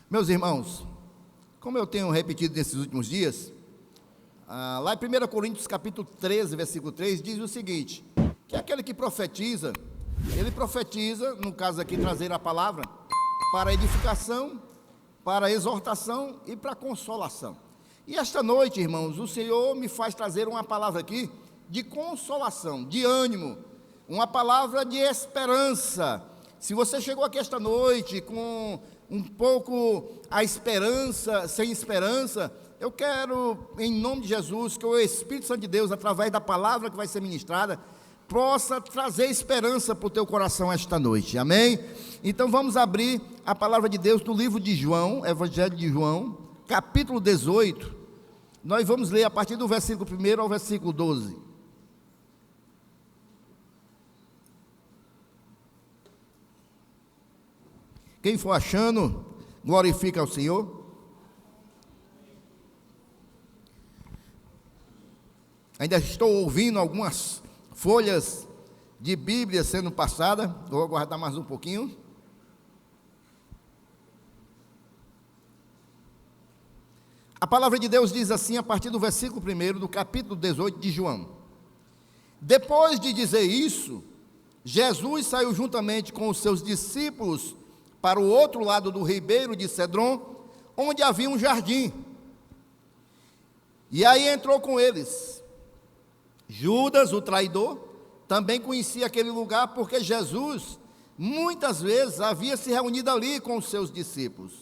Meus irmãos, como eu tenho repetido nesses últimos dias, lá em 1 Coríntios capítulo 13, versículo 3, diz o seguinte, que aquele que profetiza, ele profetiza, no caso aqui trazer a palavra, para edificação, para exortação e para consolação. E esta noite, irmãos, o Senhor me faz trazer uma palavra aqui de consolação, de ânimo, uma palavra de esperança. Se você chegou aqui esta noite com um pouco a esperança, sem esperança, eu quero, em nome de Jesus, que o Espírito Santo de Deus, através da palavra que vai ser ministrada, possa trazer esperança para o teu coração esta noite, amém? Então vamos abrir a palavra de Deus no livro de João, Evangelho de João, capítulo 18, nós vamos ler a partir do versículo 1 ao versículo 12. Quem for achando, glorifica ao Senhor. Ainda estou ouvindo algumas folhas de Bíblia sendo passadas, vou aguardar mais um pouquinho. A palavra de Deus diz assim, a partir do versículo 1 do capítulo 18 de João. Depois de dizer isso, Jesus saiu juntamente com os seus discípulos para o outro lado do ribeiro de Cedron, onde havia um jardim. E aí entrou com eles. Judas, o traidor, também conhecia aquele lugar, porque Jesus, muitas vezes, havia se reunido ali com os seus discípulos.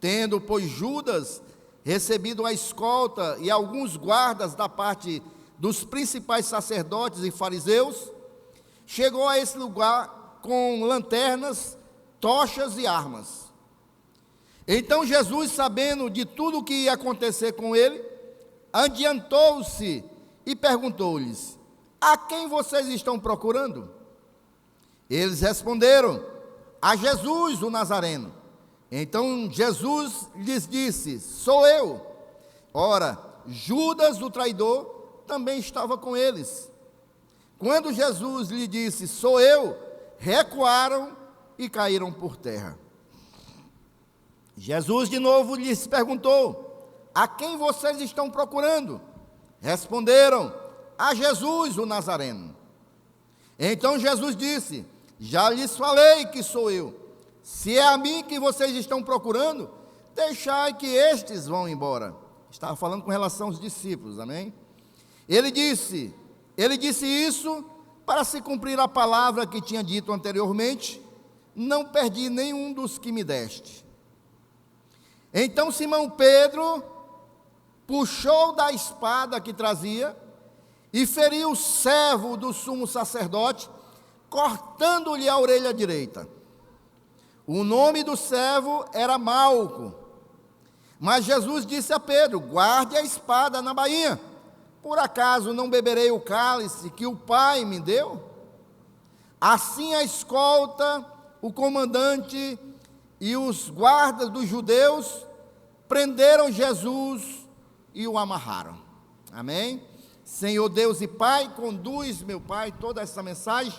Tendo, pois, Judas recebido a escolta e alguns guardas da parte dos principais sacerdotes e fariseus, chegou a esse lugar com lanternas, tochas e armas. Então Jesus, sabendo de tudo o que ia acontecer com ele, adiantou-se e perguntou-lhes: a quem vocês estão procurando? Eles responderam: a Jesus, o Nazareno. Então Jesus lhes disse: sou eu. Ora, Judas, o traidor, também estava com eles. Quando Jesus lhe disse: sou eu, recuaram e caíram por terra. Jesus de novo lhes perguntou: a quem vocês estão procurando? Responderam: a Jesus, o Nazareno. Então Jesus disse: já lhes falei que sou eu. Se é a mim que vocês estão procurando, deixai que estes vão embora. Estava falando com relação aos discípulos, amém? Ele disse isso para se cumprir a palavra que tinha dito anteriormente: não perdi nenhum dos que me deste. Então Simão Pedro puxou da espada que trazia e feriu o servo do sumo sacerdote, cortando-lhe a orelha direita. O nome do servo era Malco. Mas Jesus disse a Pedro: guarde a espada na bainha. Por acaso não beberei o cálice que o Pai me deu? Assim a escolta, o comandante e os guardas dos judeus prenderam Jesus e o amarraram. Amém? Senhor Deus e Pai, conduz, meu Pai, toda essa mensagem,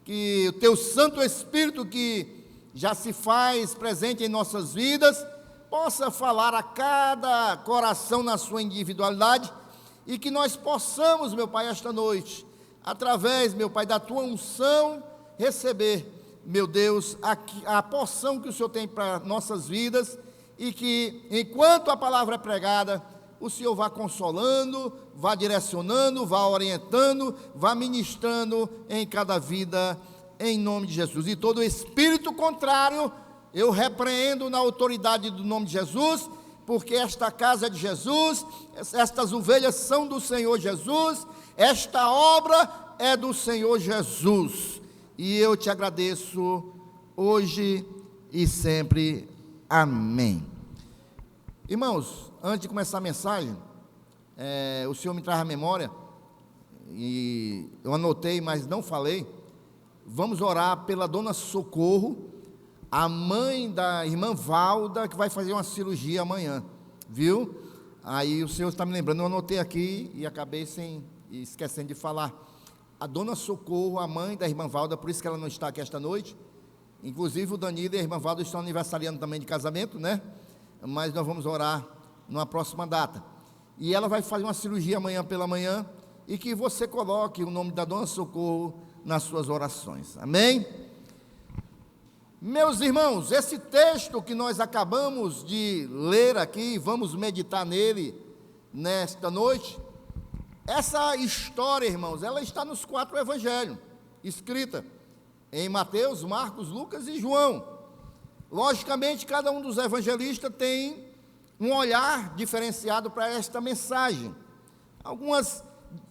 que o Teu Santo Espírito, que já se faz presente em nossas vidas, possa falar a cada coração na sua individualidade, e que nós possamos, meu Pai, esta noite, através, meu Pai, da Tua unção, receber, meu Deus, a porção que o Senhor tem para nossas vidas, e que, enquanto a palavra é pregada, o Senhor vá consolando, vá direcionando, vá orientando, vá ministrando em cada vida, em nome de Jesus. E todo espírito contrário, eu repreendo na autoridade do nome de Jesus, porque esta casa é de Jesus, estas ovelhas são do Senhor Jesus, esta obra é do Senhor Jesus. E eu te agradeço hoje e sempre. Amém. Irmãos, antes de começar a mensagem, o Senhor me traz à memória, e eu anotei, mas não falei. Vamos orar pela dona Socorro, a mãe da irmã Valda, que vai fazer uma cirurgia amanhã, viu? Aí o Senhor está me lembrando, eu anotei aqui e acabei esquecendo de falar. A dona Socorro, a mãe da irmã Valda, por isso que ela não está aqui esta noite, Inclusive o Danilo e a irmã Valdo estão aniversariando também de casamento, né? Mas nós vamos orar numa próxima data. E ela vai fazer uma cirurgia amanhã pela manhã, e que você coloque o nome da Dona Socorro nas suas orações. Amém? Meus irmãos, esse texto que nós acabamos de ler aqui, vamos meditar nele nesta noite. Essa história, irmãos, ela está nos 4 evangelhos, escrita em Mateus, Marcos, Lucas e João. Logicamente, cada um dos evangelistas tem um olhar diferenciado para esta mensagem. Algumas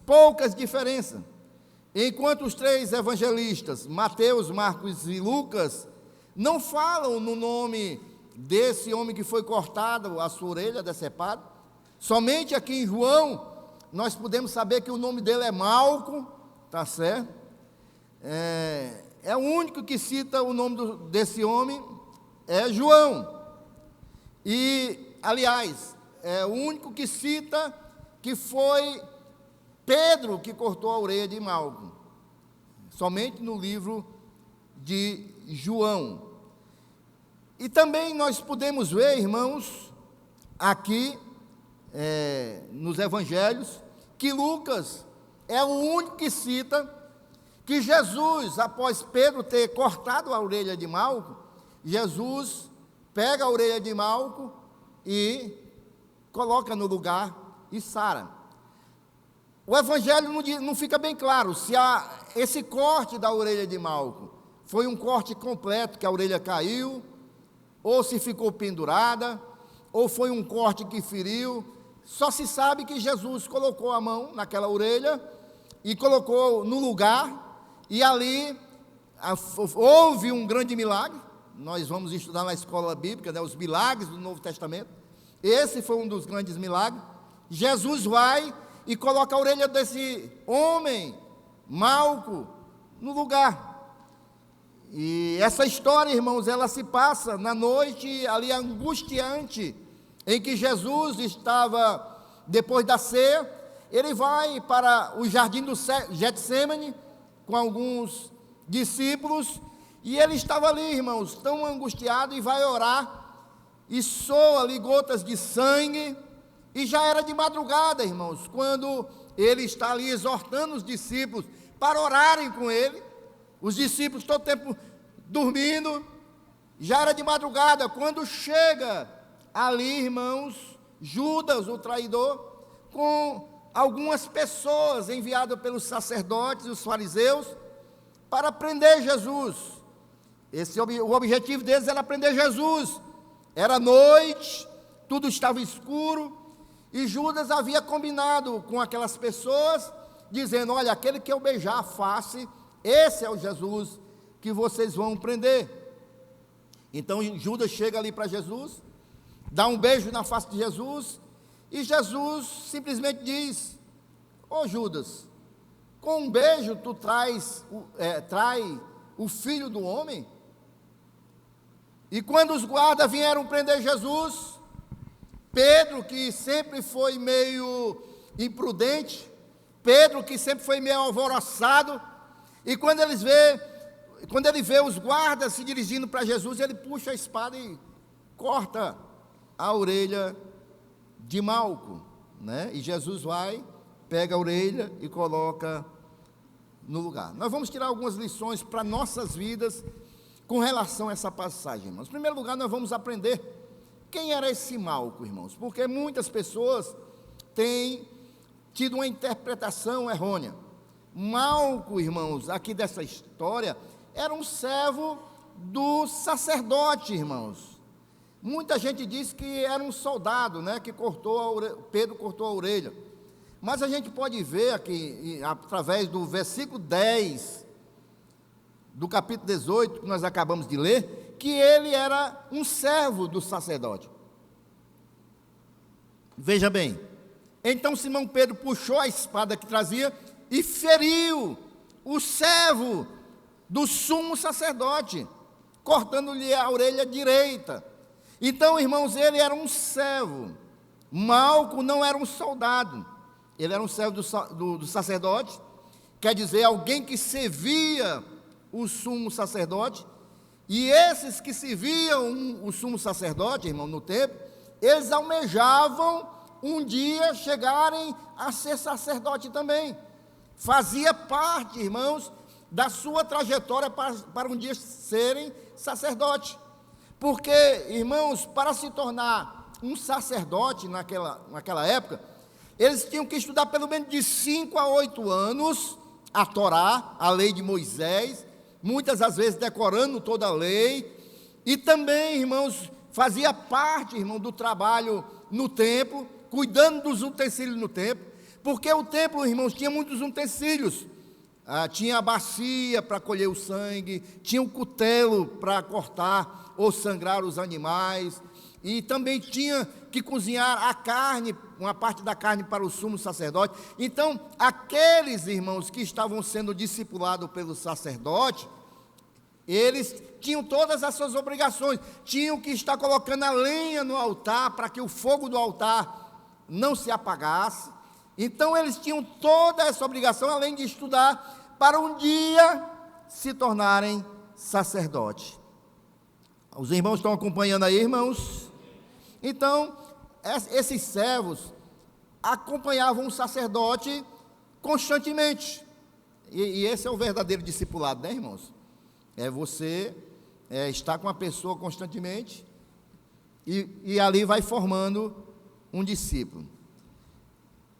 poucas diferenças. Enquanto os 3 evangelistas, Mateus, Marcos e Lucas, não falam no nome desse homem que foi cortado, a sua orelha decepada. Somente aqui em João, nós podemos saber que o nome dele é Malco, tá certo? É o único que cita o nome desse homem, é João. E, aliás, é o único que cita que foi Pedro que cortou a orelha de Malco. Somente no livro de João. E também nós podemos ver, irmãos, aqui nos evangelhos, que Lucas é o único que cita que Jesus, após Pedro ter cortado a orelha de Malco, Jesus pega a orelha de Malco e coloca no lugar e sara. O evangelho não fica bem claro se esse corte da orelha de Malco foi um corte completo, que a orelha caiu, ou se ficou pendurada, ou foi um corte que feriu. Só se sabe que Jesus colocou a mão naquela orelha e colocou no lugar, e ali houve um grande milagre. Nós vamos estudar na escola bíblica, né, os milagres do Novo Testamento. Esse foi um dos grandes milagres. Jesus vai e coloca a orelha desse homem, Malco, no lugar. E essa história, irmãos, ela se passa na noite ali angustiante, em que Jesus estava, depois da ceia, ele vai para o jardim do Getsêmani, com alguns discípulos, e ele estava ali, irmãos, tão angustiado, e vai orar, e soa ali gotas de sangue, e já era de madrugada, irmãos, quando ele está ali exortando os discípulos para orarem com ele. Os discípulos todo o tempo dormindo, já era de madrugada, quando chega ali, irmãos, Judas, o traidor, com algumas pessoas enviadas pelos sacerdotes e os fariseus, para prender Jesus. O objetivo deles era prender Jesus. Era noite, tudo estava escuro, e Judas havia combinado com aquelas pessoas, dizendo: olha, aquele que eu beijar a face, esse é o Jesus que vocês vão prender. Então Judas chega ali para Jesus, dá um beijo na face de Jesus, e Jesus simplesmente diz: ô Judas, com um beijo tu trai o filho do homem? E quando os guardas vieram prender Jesus, Pedro, que sempre foi meio imprudente, Pedro, que sempre foi meio alvoroçado, e quando ele vê os guardas se dirigindo para Jesus, ele puxa a espada e corta a orelha de Malco, né? E Jesus vai, pega a orelha e coloca no lugar. Nós vamos tirar algumas lições para nossas vidas com relação a essa passagem, irmãos. Em primeiro lugar, nós vamos aprender quem era esse Malco, irmãos, porque muitas pessoas têm tido uma interpretação errônea. Malco, irmãos, aqui dessa história, era um servo do sacerdote, irmãos. Muita gente diz que era um soldado, né, que Pedro cortou a orelha. Mas a gente pode ver aqui, através do versículo 10, do capítulo 18, que nós acabamos de ler, que ele era um servo do sacerdote. Veja bem, então Simão Pedro puxou a espada que trazia e feriu o servo do sumo sacerdote, cortando-lhe a orelha direita. Então, irmãos, ele era um servo. Malco não era um soldado, ele era um servo do sacerdote, quer dizer, alguém que servia o sumo sacerdote, E esses que serviam o sumo sacerdote, irmão, no templo, eles almejavam um dia chegarem a ser sacerdote também. Fazia parte, irmãos, da sua trajetória para um dia serem sacerdote. Porque, irmãos, para se tornar um sacerdote naquela época, eles tinham que estudar pelo menos de 5 a 8 anos a Torá, a lei de Moisés, muitas das vezes decorando toda a lei, e também, irmãos, fazia parte, irmão, do trabalho no templo, cuidando dos utensílios no templo, porque o templo, irmãos, tinha muitos utensílios. Tinha a bacia para colher o sangue, tinha o cutelo para cortar ou sangrar os animais, e também tinha que cozinhar a carne, uma parte da carne para o sumo sacerdote. Então, aqueles irmãos que estavam sendo discipulados pelo sacerdote, eles tinham todas as suas obrigações, tinham que estar colocando a lenha no altar, para que o fogo do altar não se apagasse. Então, eles tinham toda essa obrigação, além de estudar, para um dia se tornarem sacerdotes. Os irmãos estão acompanhando aí, irmãos? Então, esses servos acompanhavam o sacerdote constantemente. E esse é o verdadeiro discipulado, né, irmãos? É você estar com a pessoa constantemente e ali vai formando um discípulo.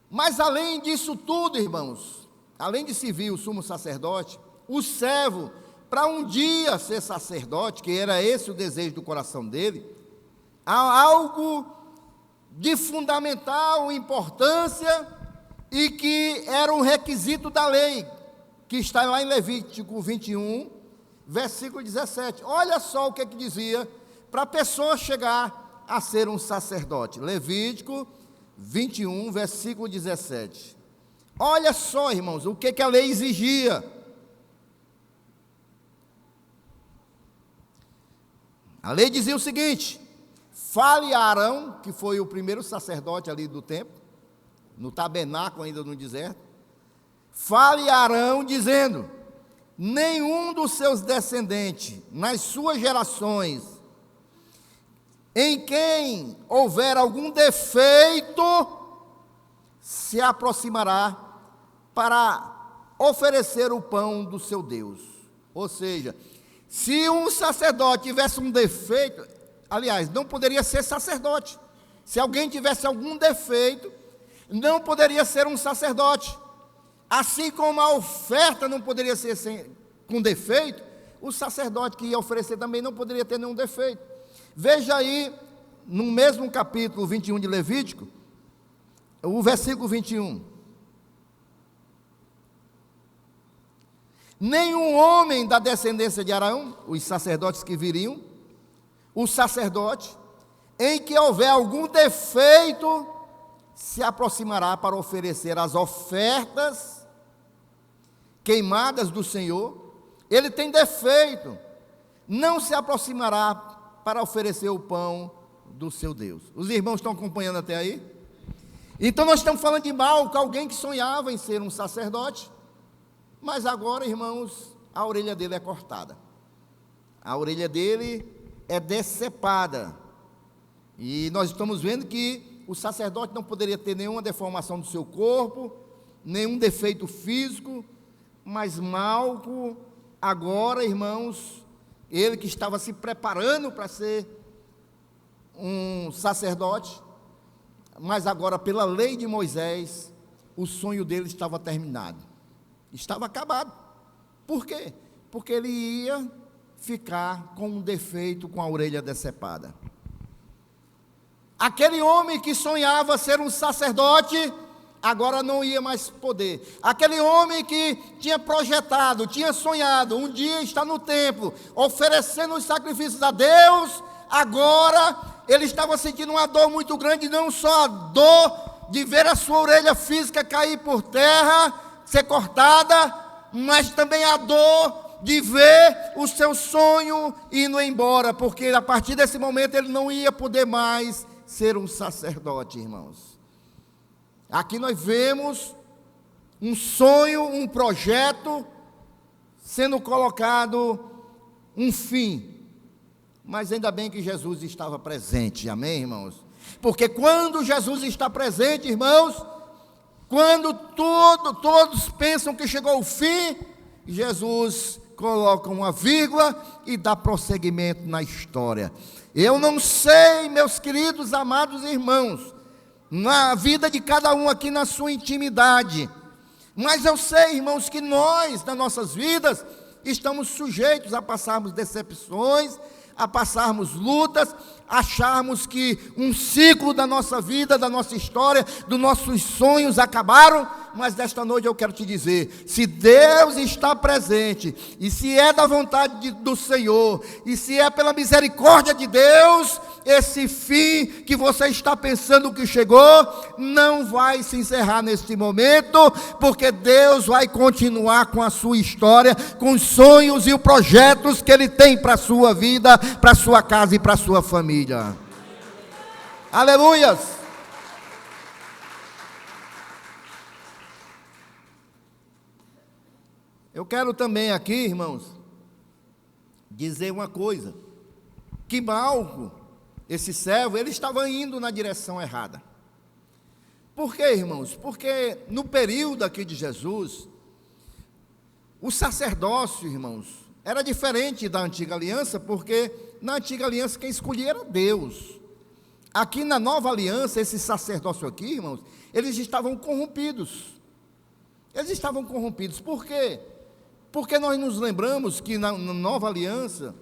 Mas além disso tudo, irmãos, além de servir o sumo sacerdote, o servo, para um dia ser sacerdote, que era esse o desejo do coração dele, há algo de fundamental importância e que era um requisito da lei, que está lá em Levítico 21, versículo 17. Olha só o que dizia para a pessoa chegar a ser um sacerdote. Levítico 21, versículo 17. Olha só, irmãos, o que a lei exigia. A lei dizia o seguinte: fale a Arão, que foi o primeiro sacerdote ali do templo, no tabernáculo ainda no deserto, fale a Arão dizendo: nenhum dos seus descendentes, nas suas gerações, em quem houver algum defeito, se aproximará para oferecer o pão do seu Deus. Ou seja, se um sacerdote tivesse um defeito, aliás, não poderia ser sacerdote. Se alguém tivesse algum defeito, não poderia ser um sacerdote. Assim como a oferta não poderia ser com defeito, o sacerdote que ia oferecer também não poderia ter nenhum defeito. Veja aí, no mesmo capítulo 21 de Levítico, o versículo 21. Nenhum homem da descendência de Arão, os sacerdotes que viriam, o sacerdote, em que houver algum defeito, se aproximará para oferecer as ofertas queimadas do Senhor. Ele tem defeito, não se aproximará para oferecer o pão do seu Deus. Os irmãos estão acompanhando até aí? Então nós estamos falando de Malco, alguém que sonhava em ser um sacerdote, mas agora, irmãos, a orelha dele é cortada, a orelha dele é decepada, e nós estamos vendo que o sacerdote não poderia ter nenhuma deformação do seu corpo, nenhum defeito físico, mas Malco, agora, irmãos, ele que estava se preparando para ser um sacerdote, mas agora, pela lei de Moisés, o sonho dele estava terminado, estava acabado. Por quê? Porque ele ia ficar com um defeito, com a orelha decepada. Aquele homem que sonhava ser um sacerdote, agora não ia mais poder. Aquele homem que tinha projetado, tinha sonhado, um dia estar no templo, oferecendo os sacrifícios a Deus, agora ele estava sentindo uma dor muito grande, não só a dor de ver a sua orelha física cair por terra, ser cortada, mas também a dor de ver o seu sonho indo embora, porque a partir desse momento ele não ia poder mais ser um sacerdote, irmãos. Aqui nós vemos um sonho, um projeto sendo colocado um fim. Mas ainda bem que Jesus estava presente, amém, irmãos? Porque quando Jesus está presente, irmãos, quando todos pensam que chegou o fim, Jesus coloca uma vírgula e dá prosseguimento na história. Eu não sei, meus queridos, amados irmãos, na vida de cada um aqui na sua intimidade, mas eu sei, irmãos, que nós, nas nossas vidas, estamos sujeitos a passarmos decepções, a passarmos lutas, acharmos que um ciclo da nossa vida, da nossa história, dos nossos sonhos acabaram, mas desta noite eu quero te dizer, se Deus está presente, e se é da vontade do Senhor, e se é pela misericórdia de Deus, esse fim que você está pensando que chegou, não vai se encerrar neste momento, porque Deus vai continuar com a sua história, com os sonhos e os projetos que Ele tem para a sua vida, para a sua casa e para a sua família. Aleluias! Eu quero também aqui, irmãos, dizer uma coisa, que Malco, esse servo, ele estava indo na direção errada. Por quê, irmãos? Porque no período aqui de Jesus, o sacerdócio, irmãos, era diferente da antiga aliança, porque na antiga aliança quem escolhia era Deus. Aqui na nova aliança, esse sacerdócio aqui, irmãos, eles estavam corrompidos. Eles estavam corrompidos. Por quê? Porque nós nos lembramos que na nova aliança,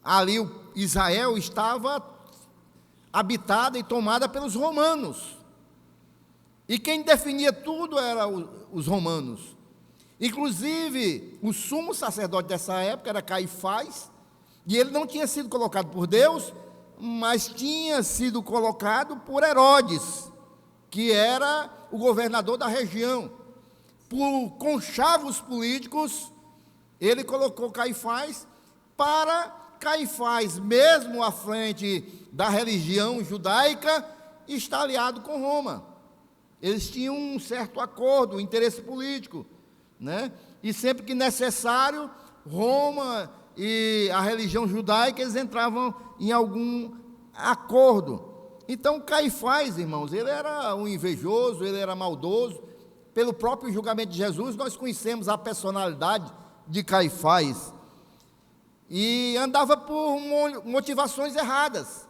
ali Israel estava habitada e tomada pelos romanos. E quem definia tudo eram os romanos. Inclusive, o sumo sacerdote dessa época era Caifás, e ele não tinha sido colocado por Deus, mas tinha sido colocado por Herodes, que era o governador da região. Por conchavos políticos, ele colocou Caifás para Caifás, mesmo à frente da religião judaica, está aliado com Roma. Eles tinham um certo acordo, um interesse político, né? E sempre que necessário, Roma e a religião judaica, eles entravam em algum acordo. Então Caifás, irmãos, ele era um invejoso, ele era maldoso. Pelo próprio julgamento de Jesus, nós conhecemos a personalidade de Caifás. E andava por motivações erradas.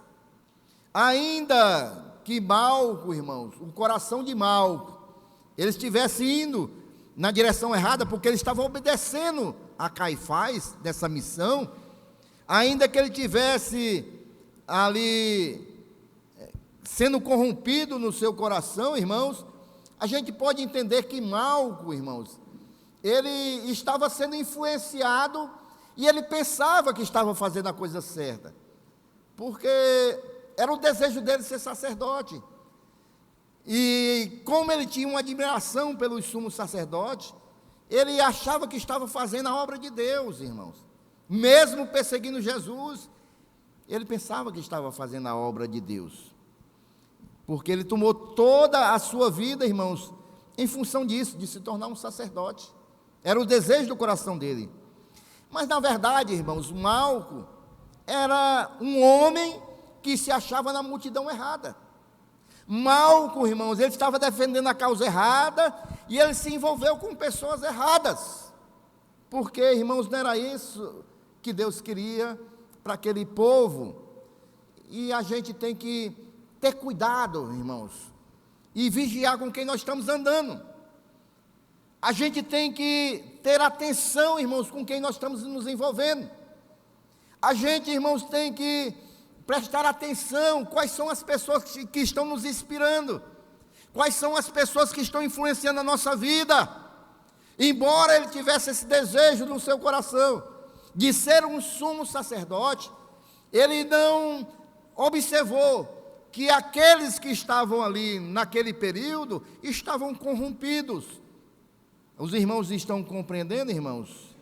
Ainda que Malco, irmãos, o coração de Malco, ele estivesse indo na direção errada, porque ele estava obedecendo a Caifás, dessa missão, ainda que ele tivesse ali sendo corrompido no seu coração, irmãos, a gente pode entender que Malco, irmãos, ele estava sendo influenciado e ele pensava que estava fazendo a coisa certa, porque era o desejo dele ser sacerdote. E como ele tinha uma admiração pelos sumos sacerdotes, ele achava que estava fazendo a obra de Deus, irmãos. Mesmo perseguindo Jesus, ele pensava que estava fazendo a obra de Deus. Porque ele tomou toda a sua vida, irmãos, em função disso, de se tornar um sacerdote. Era o desejo do coração dele. Mas, na verdade, irmãos, Malco era um homem que se achava na multidão errada. Malco, irmãos, ele estava defendendo a causa errada e ele se envolveu com pessoas erradas. Porque, irmãos, não era isso que Deus queria para aquele povo. E a gente tem que ter cuidado, irmãos, e vigiar com quem nós estamos andando. A gente tem que ter atenção, irmãos, com quem nós estamos nos envolvendo. A gente, irmãos, tem que prestar atenção quais são as pessoas que estão nos inspirando, quais são as pessoas que estão influenciando a nossa vida. Embora ele tivesse esse desejo no seu coração de ser um sumo sacerdote, ele não observou que aqueles que estavam ali naquele período estavam corrompidos. Os irmãos estão compreendendo, irmãos?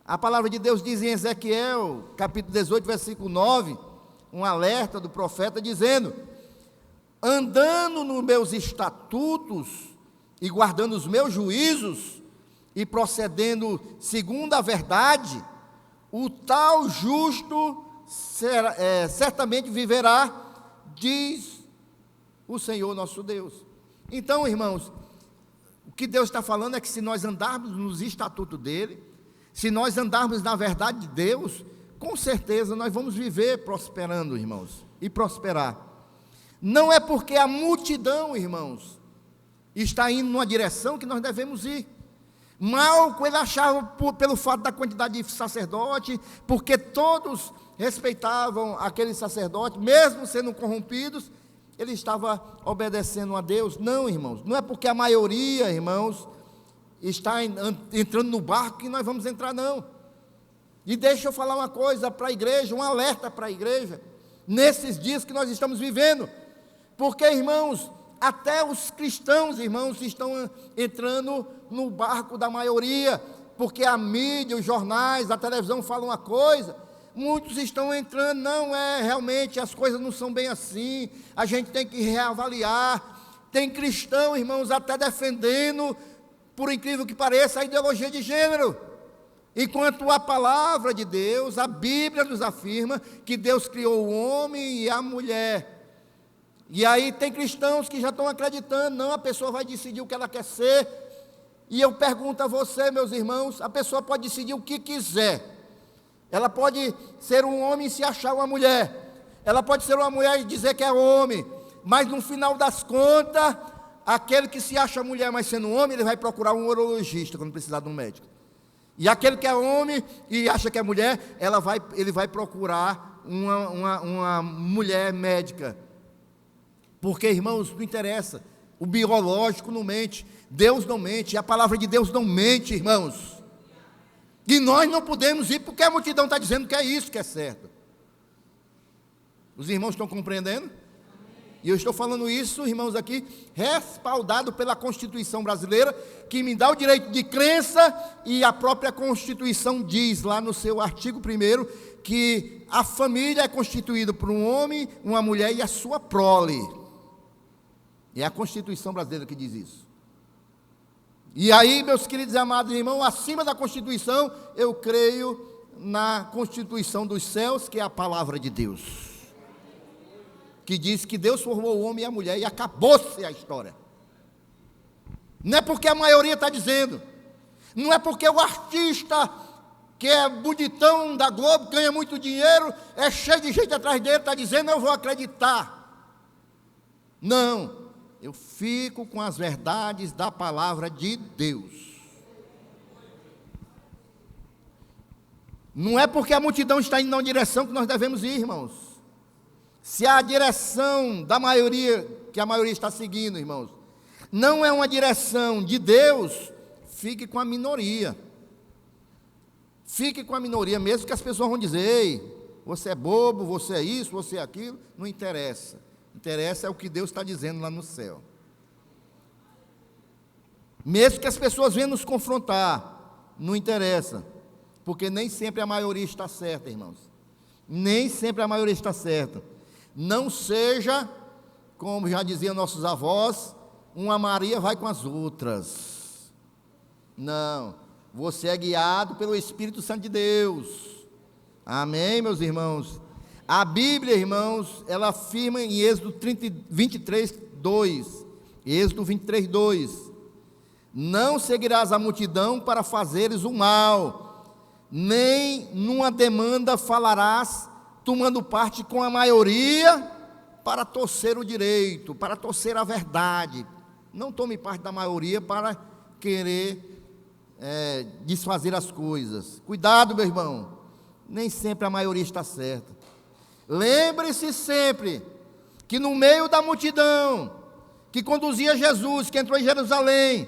A palavra de Deus diz em Ezequiel, capítulo 18, versículo 9, um alerta do profeta dizendo: andando nos meus estatutos e guardando os meus juízos e procedendo segundo a verdade, o tal justo certamente viverá, diz o Senhor nosso Deus. Então, irmãos, o que Deus está falando é que se nós andarmos nos estatutos dele, se nós andarmos na verdade de Deus, com certeza nós vamos viver prosperando, irmãos, e prosperar. Não é porque a multidão, irmãos, está indo numa direção que nós devemos ir. Malco, ele achava, pelo fato da quantidade de sacerdote, porque todos respeitavam aquele sacerdote, mesmo sendo corrompidos, ele estava obedecendo a Deus. Não, irmãos, não é porque a maioria, irmãos, está entrando no barco que nós vamos entrar, não. E deixa eu falar uma coisa para a igreja, um alerta para a igreja, nesses dias que nós estamos vivendo, porque, irmãos, até os cristãos, irmãos, estão entrando no barco da maioria, porque a mídia, os jornais, a televisão falam uma coisa, muitos estão entrando, não é, realmente as coisas não são bem assim, a gente tem que reavaliar. Tem cristão, irmãos, até defendendo, por incrível que pareça, a ideologia de gênero, enquanto a palavra de Deus, a Bíblia nos afirma que Deus criou o homem e a mulher. E aí tem cristãos que já estão acreditando, não, a pessoa vai decidir o que ela quer ser. E eu pergunto a você, meus irmãos, a pessoa pode decidir o que quiser. Ela pode ser um homem e se achar uma mulher. Ela pode ser uma mulher e dizer que é homem. Mas no final das contas, aquele que se acha mulher, mas sendo homem, ele vai procurar um urologista quando precisar de um médico. E aquele que é homem e acha que é mulher, ele vai procurar uma mulher médica. Porque, irmãos, não interessa. O biológico não mente. Deus não mente. A palavra de Deus não mente, irmãos. E nós não podemos ir porque a multidão está dizendo que é isso que é certo. Os irmãos estão compreendendo? E eu estou falando isso, irmãos, aqui, respaldado pela Constituição brasileira, que me dá o direito de crença, e a própria Constituição diz lá no seu artigo 1º, que a família é constituída por um homem, uma mulher e a sua prole. É a Constituição brasileira que diz isso. E aí, meus queridos e amados irmãos, acima da Constituição, eu creio na Constituição dos céus, que é a palavra de Deus, que diz que Deus formou o homem e a mulher, e acabou-se a história. Não é porque a maioria está dizendo, não é porque o artista, que é bonitão da Globo, ganha muito dinheiro, é cheio de gente atrás dele, está dizendo, eu vou acreditar. Não. Eu fico com as verdades da palavra de Deus. Não é porque a multidão está indo na direção que nós devemos ir, irmãos. Se a direção da maioria, que a maioria está seguindo, irmãos, não é uma direção de Deus, fique com a minoria. Fique com a minoria, mesmo que as pessoas vão dizer, ei, você é bobo, você é isso, você é aquilo, não interessa. Interessa é o que Deus está dizendo lá no céu. Mesmo que as pessoas venham nos confrontar, não interessa, porque nem sempre a maioria está certa, irmãos. Nem sempre a maioria está certa. Não seja, como já diziam nossos avós, uma Maria vai com as outras. Não, você é guiado pelo Espírito Santo de Deus. Amém, meus irmãos? A Bíblia, irmãos, ela afirma em Êxodo 23, 2. Êxodo 23, 2. Não seguirás a multidão para fazeres o mal, nem numa demanda falarás, tomando parte com a maioria, para torcer o direito, para torcer a verdade. Não tome parte da maioria para querer desfazer as coisas. Cuidado, meu irmão, nem sempre a maioria está certa. Lembre-se sempre que no meio da multidão que conduzia Jesus, que entrou em Jerusalém,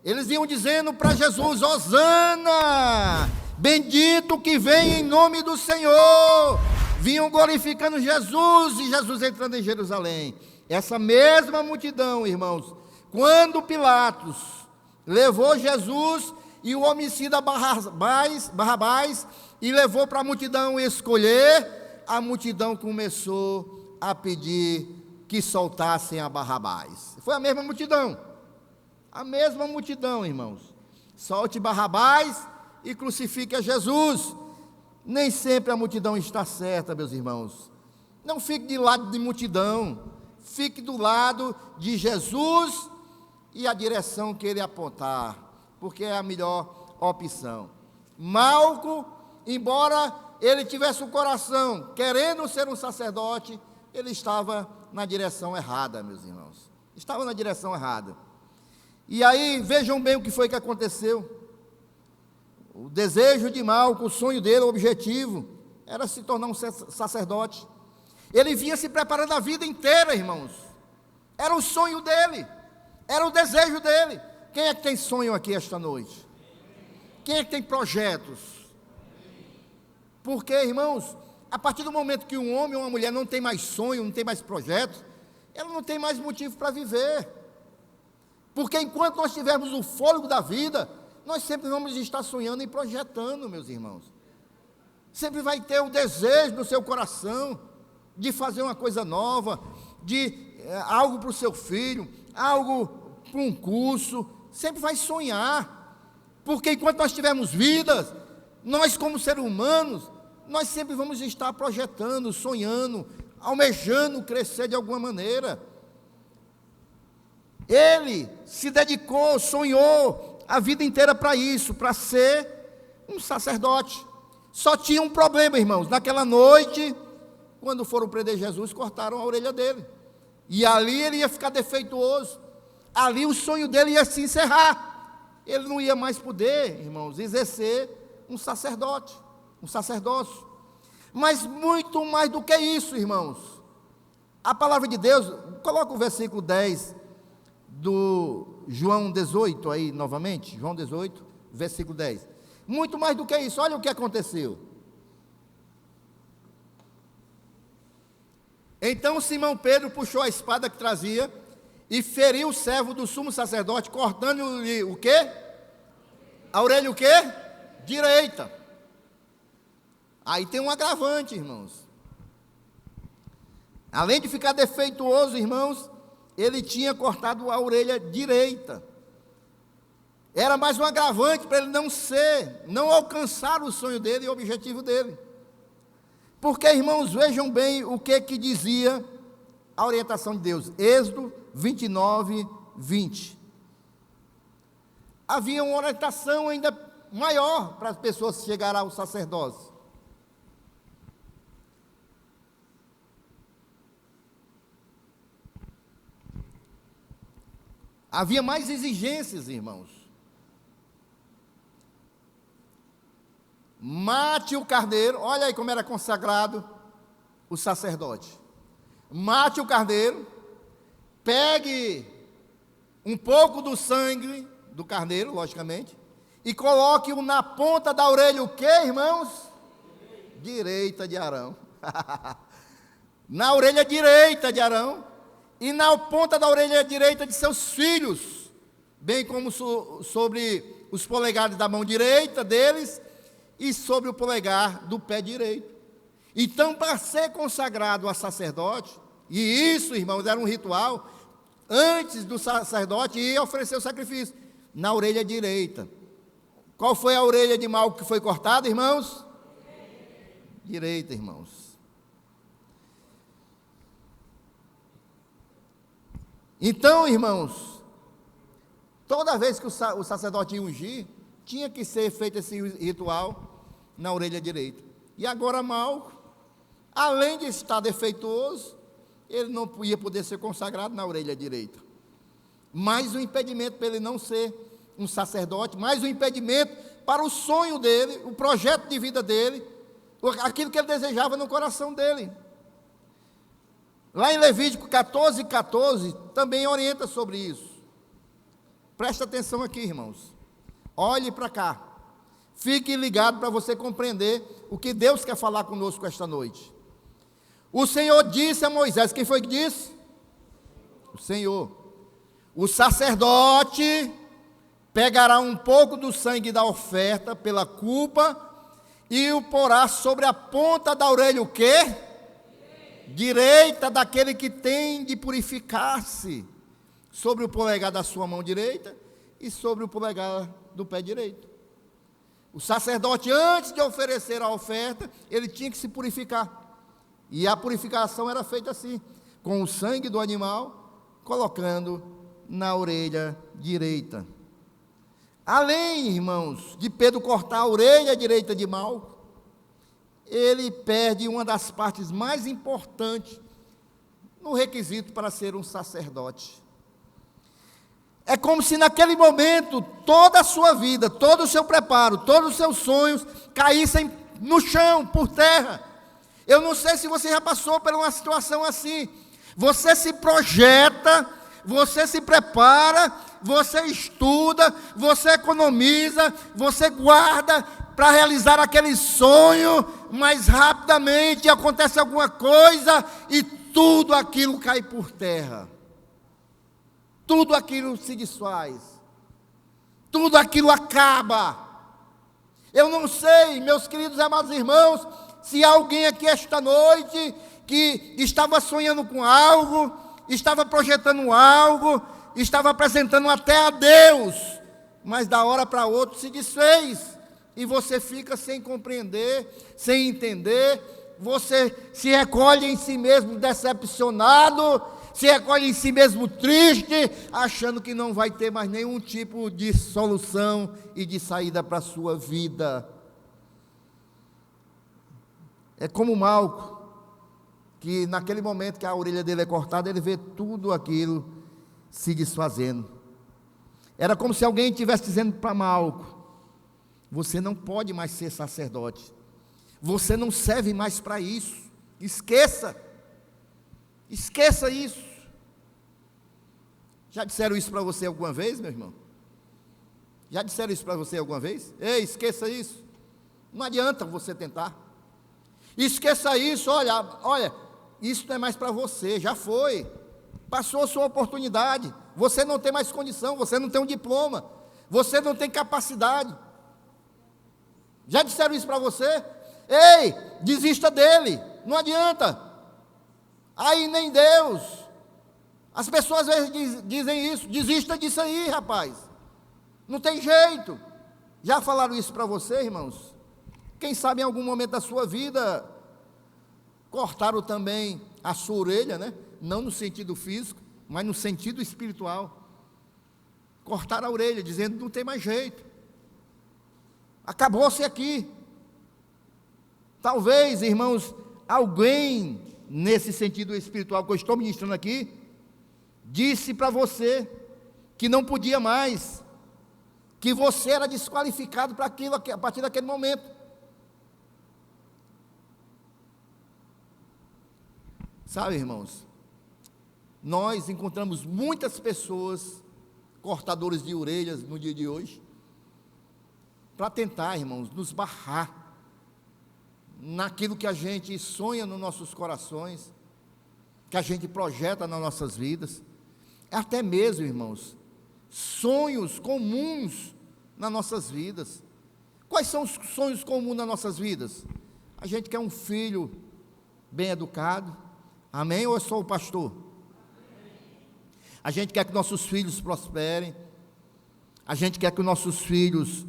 eles iam dizendo para Jesus, Hosana, bendito que vem em nome do Senhor. Vinham glorificando Jesus, e Jesus entrando em Jerusalém. Essa mesma multidão, irmãos, quando Pilatos levou Jesus e o homicida Barrabás e levou para a multidão escolher, a multidão começou a pedir que soltassem a Barrabás. Foi a mesma multidão, irmãos. Solte Barrabás e crucifique a Jesus. Nem sempre a multidão está certa, meus irmãos. Não fique de lado de multidão, fique do lado de Jesus e a direção que ele apontar, porque é a melhor opção. Malco, embora ele tivesse o coração querendo ser um sacerdote, ele estava na direção errada, meus irmãos. Estava na direção errada. E aí, vejam bem o que foi que aconteceu. O desejo de Malco, o sonho dele, o objetivo, era se tornar um sacerdote. Ele vinha se preparando a vida inteira, irmãos. Era o sonho dele, era o desejo dele. Quem é que tem sonho aqui esta noite? Quem é que tem projetos? Porque, irmãos, a partir do momento que um homem ou uma mulher não tem mais sonho, não tem mais projetos, ela não tem mais motivo para viver. Porque enquanto nós tivermos o fôlego da vida, nós sempre vamos estar sonhando e projetando, meus irmãos. Sempre vai ter o desejo no seu coração de fazer uma coisa nova, de algo para o seu filho, algo para um curso. Sempre vai sonhar. Porque enquanto nós tivermos vidas, nós como seres humanos, nós sempre vamos estar projetando, sonhando, almejando crescer de alguma maneira. Ele se dedicou, sonhou a vida inteira para isso, para ser um sacerdote. Só tinha um problema, irmãos. Naquela noite, quando foram prender Jesus, cortaram a orelha dele. E ali ele ia ficar defeituoso. Ali o sonho dele ia se encerrar. Ele não ia mais poder, irmãos, exercer um sacerdote, um sacerdócio. Mas muito mais do que isso, irmãos. A palavra de Deus, coloca o versículo 10 do João 18 aí novamente, João 18, versículo 10. Muito mais do que isso, olha o que aconteceu. Então Simão Pedro puxou a espada que trazia e feriu o servo do sumo sacerdote, cortando-lhe o quê? A orelha o quê? Direita. Aí tem um agravante, irmãos. Além de ficar defeituoso, irmãos, ele tinha cortado a orelha direita. Era mais um agravante para ele não alcançar o sonho dele e o objetivo dele. Porque, irmãos, vejam bem o que dizia a orientação de Deus. Êxodo 29, 20. Havia uma orientação ainda maior para as pessoas chegarem ao sacerdócio. Havia mais exigências, irmãos. Mate o carneiro, olha aí como era consagrado o sacerdote. Mate o carneiro, pegue um pouco do sangue do carneiro, logicamente, e coloque-o na ponta da orelha, o que, irmãos? Direita de Arão. Na orelha direita de Arão, e na ponta da orelha direita de seus filhos, bem como sobre os polegares da mão direita deles, e sobre o polegar do pé direito. Então, para ser consagrado a sacerdote, e isso, irmãos, era um ritual, antes do sacerdote ir oferecer o sacrifício, na orelha direita. Qual foi a orelha de Malco que foi cortada, irmãos? Direita, irmãos. Então, irmãos, toda vez que o sacerdote ia ungir, tinha que ser feito esse ritual na orelha direita. E agora Malco, além de estar defeituoso, ele não ia poder ser consagrado na orelha direita. Mais um impedimento para ele não ser um sacerdote, mais um impedimento para o sonho dele, o projeto de vida dele, aquilo que ele desejava no coração dele. Lá em Levítico 14, 14, também orienta sobre isso. Presta atenção aqui, irmãos. Olhe para cá. Fique ligado para você compreender o que Deus quer falar conosco esta noite. O Senhor disse a Moisés, quem foi que disse? O Senhor. O sacerdote pegará um pouco do sangue da oferta pela culpa e o porá sobre a ponta da orelha, o quê? Direita daquele que tem de purificar-se, sobre o polegar da sua mão direita e sobre o polegar do pé direito. O sacerdote, antes de oferecer a oferta, ele tinha que se purificar. E a purificação era feita assim, com o sangue do animal, colocando na orelha direita. Além, irmãos, de Pedro cortar a orelha direita de Malco, ele perde uma das partes mais importantes no requisito para ser um sacerdote. É como se naquele momento toda a sua vida, todo o seu preparo, todos os seus sonhos caíssem no chão, por terra. Eu não sei se você já passou por uma situação assim. Você se projeta, você se prepara, você estuda, você economiza, você guarda para realizar aquele sonho, mas rapidamente acontece alguma coisa e tudo aquilo cai por terra. Tudo aquilo se desfaz. Tudo aquilo acaba. Eu não sei, meus queridos e amados irmãos, se há alguém aqui esta noite que estava sonhando com algo, estava projetando algo, estava apresentando até a Deus, mas da hora para outra se desfez, e você fica sem compreender, sem entender, você se recolhe em si mesmo decepcionado, se recolhe em si mesmo triste, achando que não vai ter mais nenhum tipo de solução e de saída para a sua vida. É como Malco, que naquele momento que a orelha dele é cortada, ele vê tudo aquilo se desfazendo. Era como se alguém estivesse dizendo para Malco: você não pode mais ser sacerdote, você não serve mais para isso, esqueça isso. Já disseram isso para você alguma vez, meu irmão? Já disseram isso para você alguma vez? Ei, esqueça isso. Não adianta você tentar. Esqueça isso, olha, isso não é mais para você, já foi. Passou a sua oportunidade. Você não tem mais condição, você não tem um diploma, você não tem capacidade. Já disseram isso para você? Ei, desista dele, não adianta. Aí nem Deus. As pessoas às vezes dizem isso: desista disso aí, rapaz, não tem jeito. Já falaram isso para você, irmãos? Quem sabe em algum momento da sua vida cortaram também a sua orelha, né? Não no sentido físico, mas no sentido espiritual. Cortaram a orelha, dizendo: não tem mais jeito, acabou-se aqui. Talvez, irmãos, alguém nesse sentido espiritual que eu estou ministrando aqui, disse para você que não podia mais, que você era desqualificado para aquilo a partir daquele momento. Sabe, irmãos, nós encontramos muitas pessoas cortadores de orelhas no dia de hoje, para tentar, irmãos, nos barrar naquilo que a gente sonha nos nossos corações, que a gente projeta nas nossas vidas. Até mesmo, irmãos, sonhos comuns nas nossas vidas. Quais são os sonhos comuns nas nossas vidas? A gente quer um filho bem educado, amém? Ou é só o pastor? A gente quer que nossos filhos prosperem, a gente quer que nossos filhos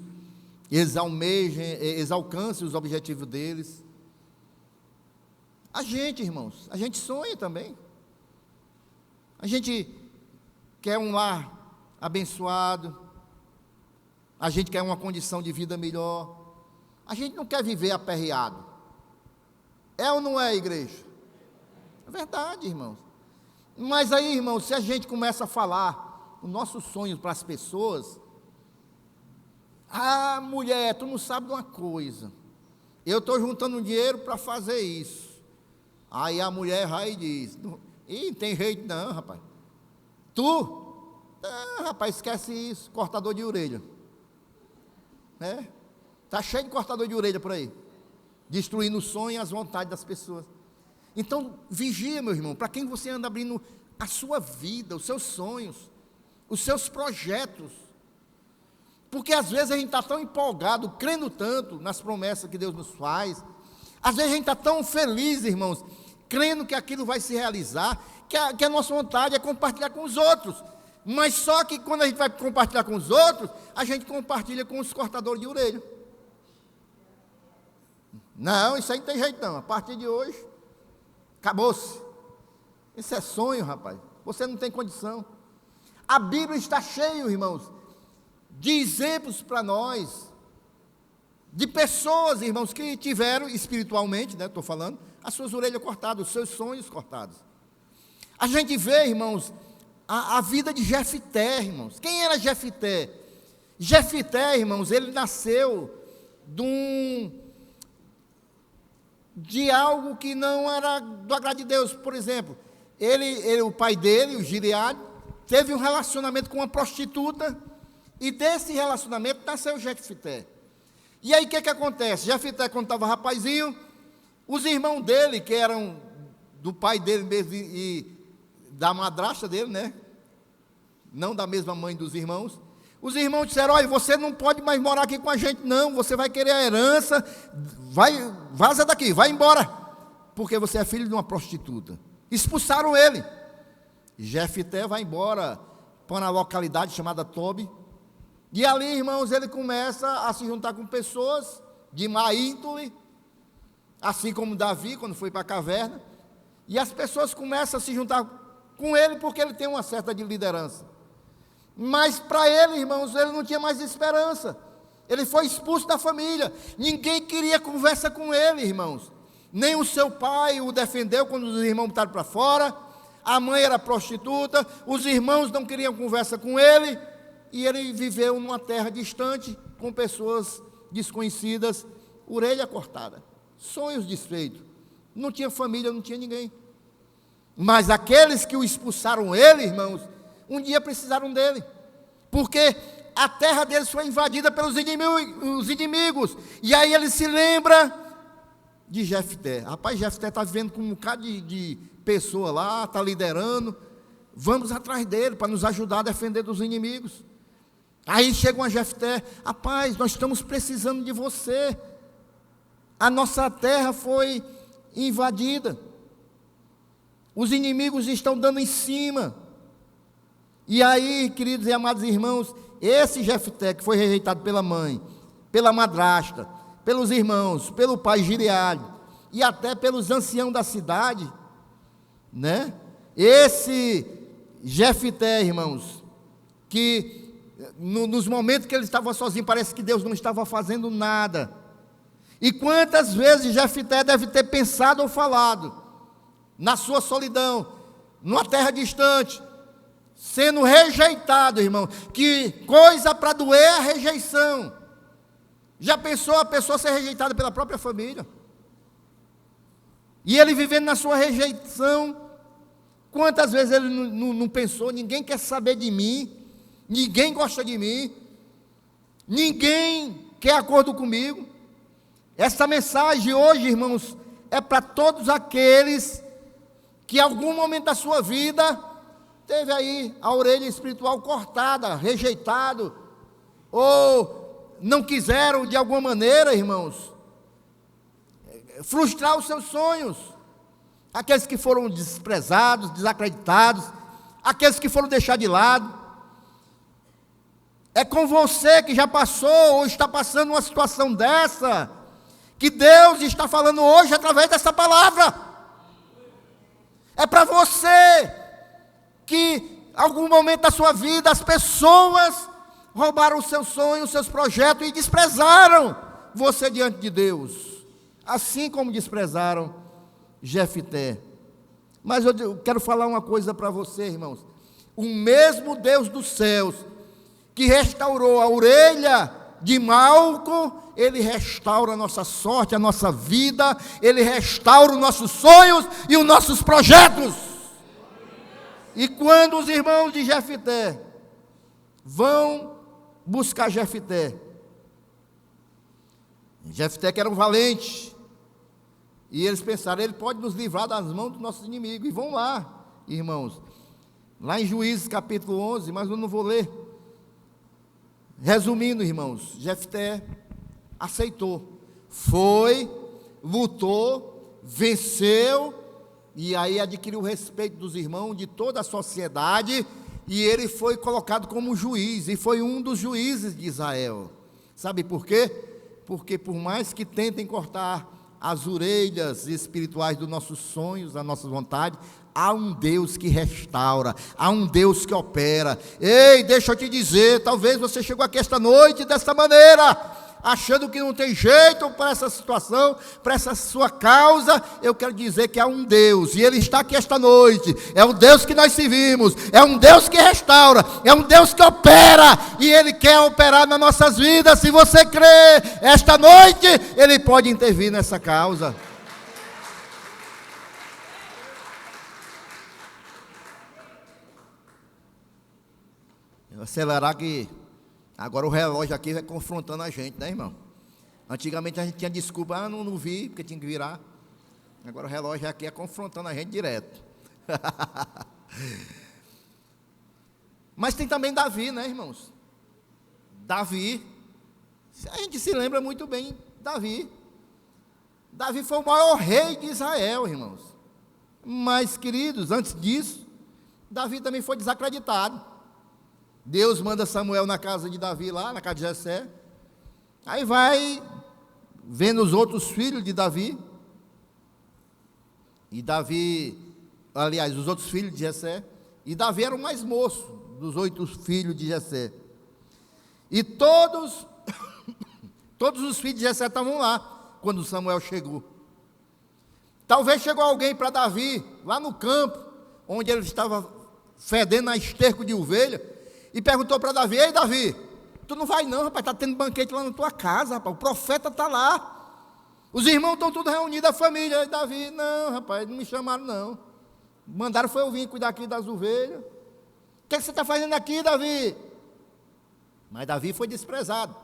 eles alcancem os objetivos deles. A gente, irmãos, a gente sonha também. A gente quer um lar abençoado, a gente quer uma condição de vida melhor, a gente não quer viver aperreado. É ou não é, igreja? É verdade, irmãos. Mas aí, irmãos, se a gente começa a falar os nossos sonhos para as pessoas: ah, mulher, tu não sabe de uma coisa, eu estou juntando dinheiro para fazer isso. Aí a mulher vai e diz: ih, tem jeito não, rapaz. Rapaz, esquece isso, cortador de orelha. Está cheio de cortador de orelha por aí, destruindo o sonho e as vontades das pessoas. Então, vigia, meu irmão, para quem você anda abrindo a sua vida, os seus sonhos, os seus projetos. Porque às vezes a gente está tão empolgado, crendo tanto nas promessas que Deus nos faz. Às vezes a gente está tão feliz, irmãos, crendo que aquilo vai se realizar, que a nossa vontade é compartilhar com os outros. Mas só que quando a gente vai compartilhar com os outros, a gente compartilha com os cortadores de orelha. Não, isso aí não tem jeito não. A partir de hoje, acabou-se. Isso é sonho, rapaz. Você não tem condição. A Bíblia está cheia, irmãos, de exemplos para nós, de pessoas, irmãos, que tiveram espiritualmente, né, estou falando, as suas orelhas cortadas, os seus sonhos cortados. A gente vê, irmãos, a vida de Jefté, irmãos. Quem era Jefté? Jefté, irmãos, ele nasceu de algo que não era do agrado de Deus. Por exemplo, o pai dele, o Gileade, teve um relacionamento com uma prostituta, e desse relacionamento nasceu Jefté. E aí o que acontece? Jefté, quando estava rapazinho, os irmãos dele, que eram do pai dele mesmo e da madrasta dele, né? Não da mesma mãe dos irmãos. Os irmãos disseram: olha, você não pode mais morar aqui com a gente não, você vai querer a herança, vaza daqui, vai embora, porque você é filho de uma prostituta. Expulsaram ele. Jefté vai embora para uma localidade chamada Tobi, e ali, irmãos, ele começa a se juntar com pessoas de má índole, assim como Davi, quando foi para a caverna, e as pessoas começam a se juntar com ele, porque ele tem uma certa de liderança. Mas para ele, irmãos, ele não tinha mais esperança. Ele foi expulso da família. Ninguém queria conversa com ele, irmãos. Nem o seu pai o defendeu quando os irmãos botaram para fora. A mãe era prostituta. Os irmãos não queriam conversa com ele. E ele viveu numa terra distante, com pessoas desconhecidas, orelha cortada, sonhos desfeitos. Não tinha família, não tinha ninguém. Mas aqueles que o expulsaram ele, irmãos, um dia precisaram dele, porque a terra deles foi invadida pelos inimigos, e aí ele se lembra de Jefté. Rapaz, Jefté está vivendo com um bocado de pessoa lá, está liderando, vamos atrás dele para nos ajudar a defender dos inimigos. Aí chega uma Jefté: rapaz, nós estamos precisando de você, a nossa terra foi invadida, os inimigos estão dando em cima. E aí, queridos e amados irmãos, esse Jefté, que foi rejeitado pela mãe, pela madrasta, pelos irmãos, pelo pai Gileade, e até pelos anciãos da cidade, né? Esse Jefté, irmãos, que nos momentos que ele estava sozinho, parece que Deus não estava fazendo nada. E quantas vezes Jefté deve ter pensado ou falado, na sua solidão, numa terra distante, sendo rejeitado, irmão. Que coisa para doer a rejeição. Já pensou a pessoa ser rejeitada pela própria família? E ele vivendo na sua rejeição, quantas vezes ele não pensou: ninguém quer saber de mim, ninguém gosta de mim, ninguém quer acordo comigo. Essa mensagem hoje, irmãos, é para todos aqueles que em algum momento da sua vida teve aí a orelha espiritual cortada, rejeitado, ou não quiseram de alguma maneira, irmãos, frustrar os seus sonhos. Aqueles que foram desprezados, desacreditados, aqueles que foram deixados de lado. É com você que já passou ou está passando uma situação dessa, que Deus está falando hoje através dessa palavra. É para você que em algum momento da sua vida as pessoas roubaram os seus sonhos, os seus projetos e desprezaram você diante de Deus, assim como desprezaram Jefté. Mas eu quero falar uma coisa para você, irmãos: o mesmo Deus dos céus que restaurou a orelha de Malco, Ele restaura a nossa sorte, a nossa vida, Ele restaura os nossos sonhos e os nossos projetos. E quando os irmãos de Jefté vão buscar Jefté que era um valente, e eles pensaram: ele pode nos livrar das mãos dos nossos inimigos. E vão lá, irmãos, lá em Juízes capítulo 11, mas eu não vou ler. Resumindo, irmãos, Jefté aceitou, foi, lutou, venceu, e aí adquiriu o respeito dos irmãos, de toda a sociedade, e ele foi colocado como juiz, e foi um dos juízes de Israel. Sabe por quê? Porque por mais que tentem cortar as orelhas espirituais dos nossos sonhos, das nossas vontades. Há um Deus que restaura, há um Deus que opera. Ei, deixa eu te dizer, talvez você chegou aqui esta noite desta maneira, achando que não tem jeito para essa situação, para essa sua causa. Eu quero dizer que há um Deus, e Ele está aqui esta noite. É o Deus que nós servimos, é um Deus que restaura, é um Deus que opera, e Ele quer operar nas nossas vidas. Se você crê, esta noite Ele pode intervir nessa causa. Eu acelerar que agora o relógio aqui vai confrontando a gente, né, irmão? Antigamente a gente tinha desculpa, não vi, porque tinha que virar. Agora o relógio aqui é confrontando a gente direto. Mas tem também Davi, né, irmãos? Davi, a gente se lembra muito bem, Davi. Davi foi o maior rei de Israel, irmãos. Mas, queridos, antes disso, Davi também foi desacreditado. Deus manda Samuel na casa de Davi lá, na casa de Jessé. Aí vai vendo os outros filhos de Davi. E Davi, aliás, os outros filhos de Jessé. E Davi era o mais moço dos 8 filhos de Jessé. E todos os filhos de Jessé estavam lá quando Samuel chegou. Talvez chegou alguém para Davi, lá no campo, onde ele estava fedendo a esterco de ovelha, e perguntou para Davi: ei, Davi, tu não vai não, rapaz, está tendo banquete lá na tua casa, rapaz, o profeta está lá, os irmãos estão todos reunidos, a família. E Davi: não, rapaz, não me chamaram não, mandaram foi eu vir cuidar aqui das ovelhas. O que você está fazendo aqui, Davi? Mas Davi foi desprezado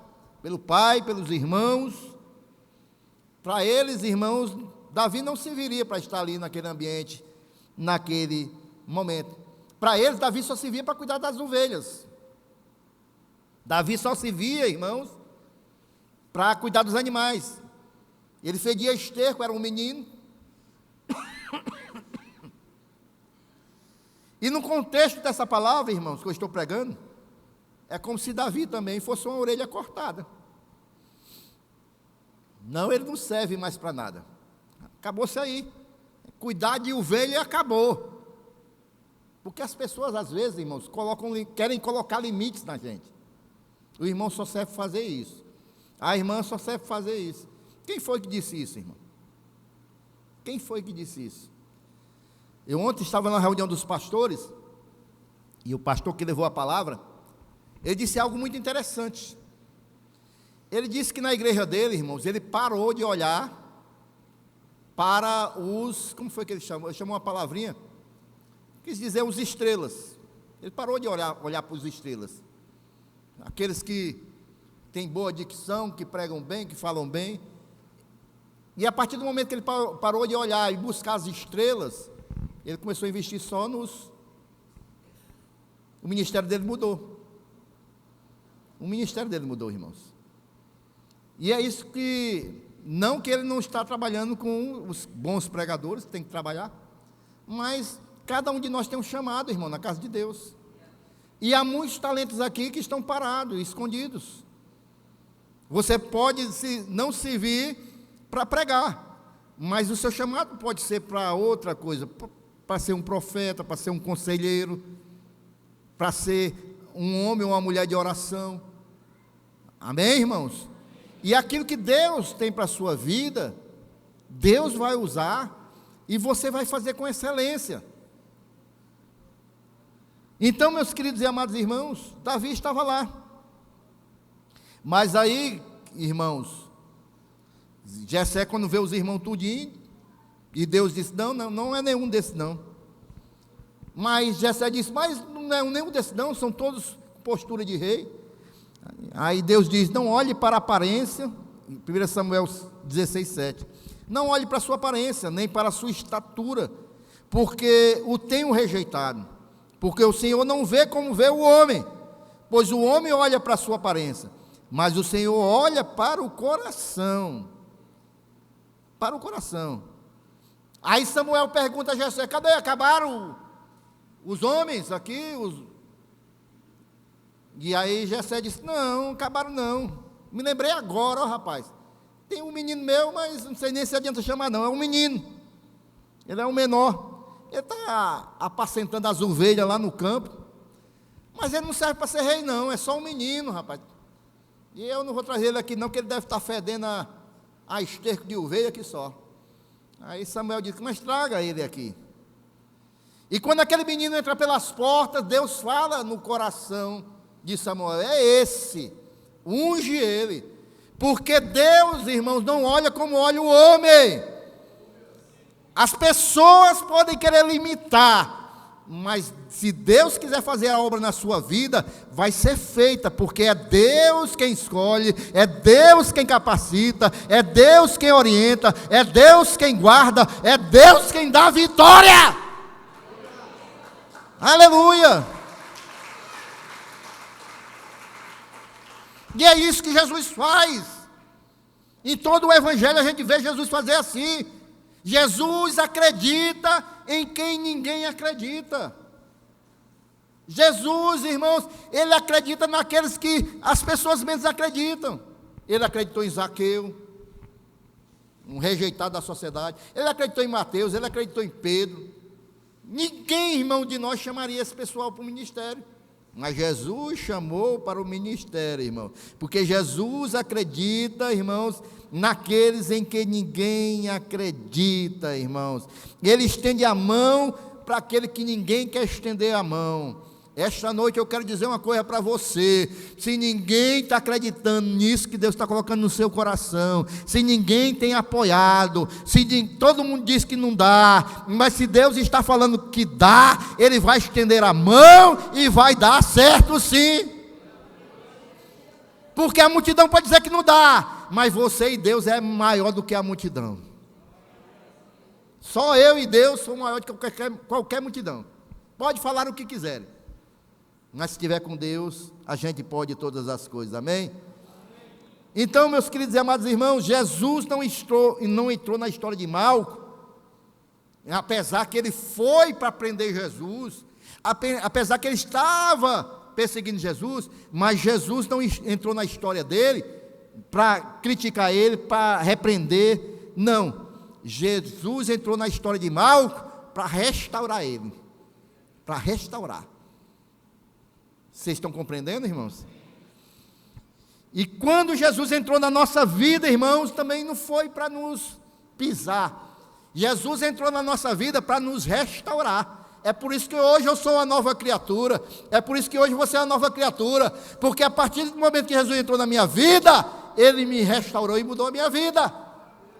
pelo pai, pelos irmãos. Para eles, irmãos, Davi não serviria para estar ali naquele ambiente, naquele momento. Para eles, Davi só servia para cuidar das ovelhas. Davi só servia, irmãos, para cuidar dos animais. Ele fedia esterco, era um menino. E no contexto dessa palavra, irmãos, que eu estou pregando, é como se Davi também fosse uma orelha cortada. Não, ele não serve mais para nada. Acabou-se aí. Cuidar de ovelha acabou. Porque as pessoas, às vezes, irmãos, querem colocar limites na gente. O irmão só serve para fazer isso. A irmã só serve para fazer isso. Quem foi que disse isso, irmão? Quem foi que disse isso? Eu ontem estava na reunião dos pastores, e o pastor que levou a palavra, ele disse algo muito interessante. Ele disse que na igreja dele, irmãos, ele parou de olhar para os... Como foi que ele chamou? Ele chamou uma palavrinha... Quis dizer os estrelas. Ele parou de olhar para os estrelas. Aqueles que têm boa dicção, que pregam bem, que falam bem. E a partir do momento que ele parou de olhar e buscar as estrelas, ele começou a investir só nos... O ministério dele mudou. O ministério dele mudou, irmãos. E é isso que... Não que ele não está trabalhando com os bons pregadores, que tem que trabalhar, mas... Cada um de nós tem um chamado, irmão, na casa de Deus. E há muitos talentos aqui que estão parados, escondidos. Você pode não servir para pregar, mas o seu chamado pode ser para outra coisa, para ser um profeta, para ser um conselheiro, para ser um homem ou uma mulher de oração. Amém, irmãos? E aquilo que Deus tem para a sua vida, Deus vai usar e você vai fazer com excelência. Então, meus queridos e amados irmãos, Davi estava lá. Mas aí, irmãos, Jessé, quando vê os irmãos tudinho, e Deus disse: não é nenhum desses não. Mas Jessé disse: mas não é nenhum desses não, são todos postura de rei. Aí Deus diz: não olhe para a aparência, 1 Samuel 16, 7. Não olhe para a sua aparência, nem para a sua estatura, porque o tenho rejeitado. Porque o Senhor não vê como vê o homem, pois o homem olha para a sua aparência, mas o Senhor olha para o coração. Para o coração. Aí Samuel pergunta a Jessé: cadê? Acabaram os homens aqui? E aí Jessé disse: não, acabaram não. Me lembrei agora, ó rapaz. Tem um menino meu, mas não sei nem se adianta chamar não, é um menino. Ele é o menor. Ele está apacentando as ovelhas lá no campo. Mas ele não serve para ser rei não, é só um menino, rapaz. E eu não vou trazer ele aqui não, porque ele deve estar fedendo a esterco de ovelha aqui só. Aí Samuel disse, mas traga ele aqui. E quando aquele menino entra pelas portas, Deus fala no coração de Samuel, é esse, unge ele. Porque Deus, irmãos, não olha como olha o homem. As pessoas podem querer limitar, mas se Deus quiser fazer a obra na sua vida, vai ser feita, porque é Deus quem escolhe, é Deus quem capacita, é Deus quem orienta, é Deus quem guarda, é Deus quem dá vitória. Aleluia! E é isso que Jesus faz. Em todo o Evangelho a gente vê Jesus fazer assim. Jesus acredita em quem ninguém acredita. Jesus, irmãos, ele acredita naqueles que as pessoas menos acreditam. Ele acreditou em Zaqueu, um rejeitado da sociedade. Ele acreditou em Mateus, ele acreditou em Pedro. Ninguém, irmão, de nós chamaria esse pessoal para o ministério. Mas Jesus chamou para o ministério, irmão. Porque Jesus acredita, irmãos, naqueles em que ninguém acredita, irmãos. Ele estende a mão para aquele que ninguém quer estender a mão. Esta noite eu quero dizer uma coisa para você. Se ninguém está acreditando nisso que Deus está colocando no seu coração, se ninguém tem apoiado, todo mundo diz que não dá, mas se Deus está falando que dá, Ele vai estender a mão e vai dar certo sim. Porque a multidão pode dizer que não dá, mas você e Deus é maior do que a multidão. Só eu e Deus sou maior do que qualquer multidão. Pode falar o que quiserem. Mas se estiver com Deus, a gente pode todas as coisas, amém? Então, meus queridos e amados irmãos, Jesus não entrou na história de Malco, apesar que ele foi para prender Jesus, apesar que ele estava perseguindo Jesus, mas Jesus não entrou na história dele para criticar ele, para repreender, não. Jesus entrou na história de Malco para restaurar ele, para restaurar. Vocês estão compreendendo, irmãos? E quando Jesus entrou na nossa vida, irmãos, também não foi para nos pisar. Jesus entrou na nossa vida para nos restaurar. É por isso que hoje eu sou uma nova criatura. É por isso que hoje você é uma nova criatura. Porque a partir do momento que Jesus entrou na minha vida, Ele me restaurou e mudou a minha vida.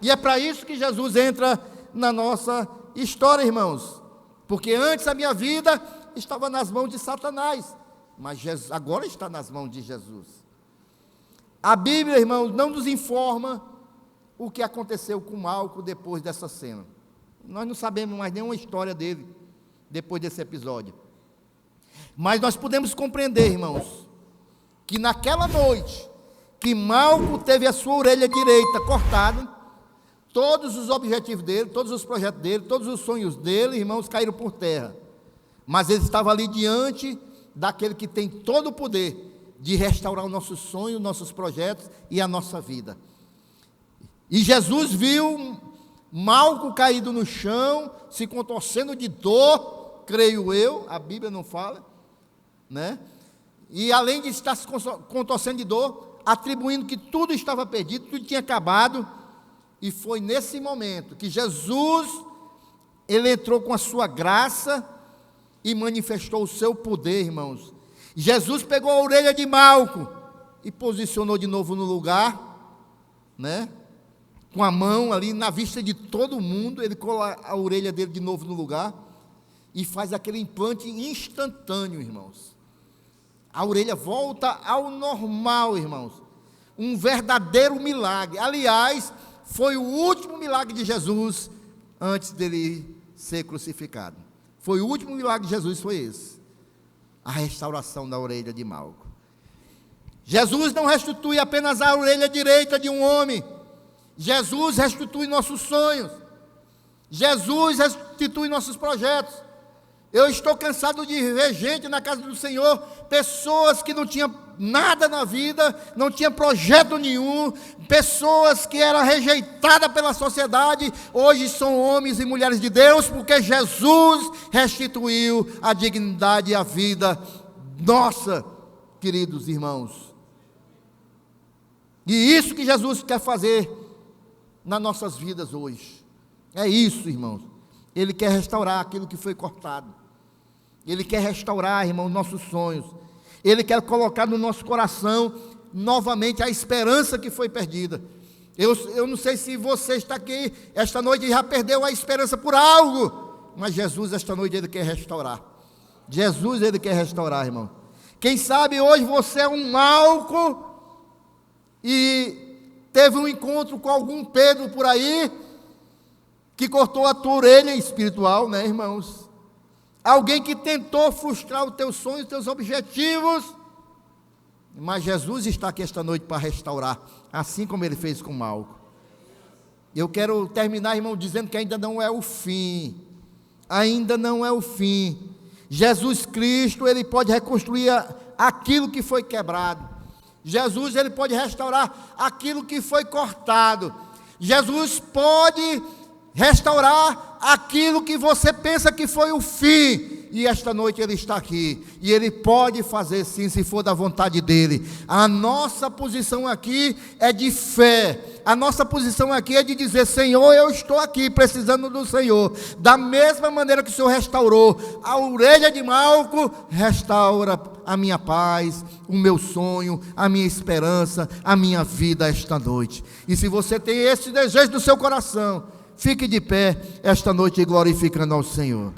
E é para isso que Jesus entra na nossa história, irmãos. Porque antes a minha vida estava nas mãos de Satanás. Mas Jesus, agora está nas mãos de Jesus. A Bíblia, irmãos, não nos informa o que aconteceu com Malco depois dessa cena. Nós não sabemos mais nenhuma história dele depois desse episódio. Mas nós podemos compreender, irmãos, que naquela noite que Malco teve a sua orelha direita cortada, todos os objetivos dele, todos os projetos dele, todos os sonhos dele, irmãos, caíram por terra. Mas ele estava ali diante daquele que tem todo o poder de restaurar os nossos sonhos, nossos projetos e a nossa vida. E Jesus viu Malco caído no chão, se contorcendo de dor, creio eu, a Bíblia não fala, né? E além de estar se contorcendo de dor, atribuindo que tudo estava perdido, tudo tinha acabado, e foi nesse momento que Jesus, Ele entrou com a sua graça, e manifestou o seu poder, irmãos. Jesus pegou a orelha de Malco e posicionou de novo no lugar, né? Com a mão ali na vista de todo mundo, ele coloca a orelha dele de novo no lugar e faz aquele implante instantâneo, irmãos. A orelha volta ao normal, irmãos. Um verdadeiro milagre. Aliás, foi o último milagre de Jesus antes dele ser crucificado. Foi o último milagre de Jesus, foi esse. A restauração da orelha de Malco. Jesus não restitui apenas a orelha direita de um homem. Jesus restitui nossos sonhos. Jesus restitui nossos projetos. Eu estou cansado de ver gente na casa do Senhor, pessoas que não tinham nada na vida, não tinha projeto nenhum, pessoas que eram rejeitadas pela sociedade, hoje são homens e mulheres de Deus, porque Jesus restituiu a dignidade e a vida nossa, queridos irmãos. E isso que Jesus quer fazer nas nossas vidas hoje. É isso, irmãos. Ele quer restaurar aquilo que foi cortado. Ele quer restaurar, irmãos, nossos sonhos. Ele quer colocar no nosso coração novamente a esperança que foi perdida. Eu não sei se você está aqui esta noite e já perdeu a esperança por algo, mas Jesus esta noite Ele quer restaurar. Jesus Ele quer restaurar, irmão. Quem sabe hoje você é um álcool e teve um encontro com algum Pedro por aí que cortou a tua orelha espiritual, né, irmãos? Alguém que tentou frustrar os teus sonhos, os teus objetivos, mas Jesus está aqui esta noite para restaurar, assim como Ele fez com Malco. Eu quero terminar, irmão, dizendo que ainda não é o fim, ainda não é o fim. Jesus Cristo, Ele pode reconstruir aquilo que foi quebrado. Jesus, Ele pode restaurar aquilo que foi cortado. Jesus pode restaurar aquilo que você pensa que foi o fim, e esta noite Ele está aqui, e Ele pode fazer sim, se for da vontade dEle. A nossa posição aqui é de fé, a nossa posição aqui é de dizer: Senhor, eu estou aqui precisando do Senhor, da mesma maneira que o Senhor restaurou a orelha de Malco, restaura a minha paz, o meu sonho, a minha esperança, a minha vida esta noite. E se você tem esse desejo no seu coração, fique de pé esta noite glorificando ao Senhor.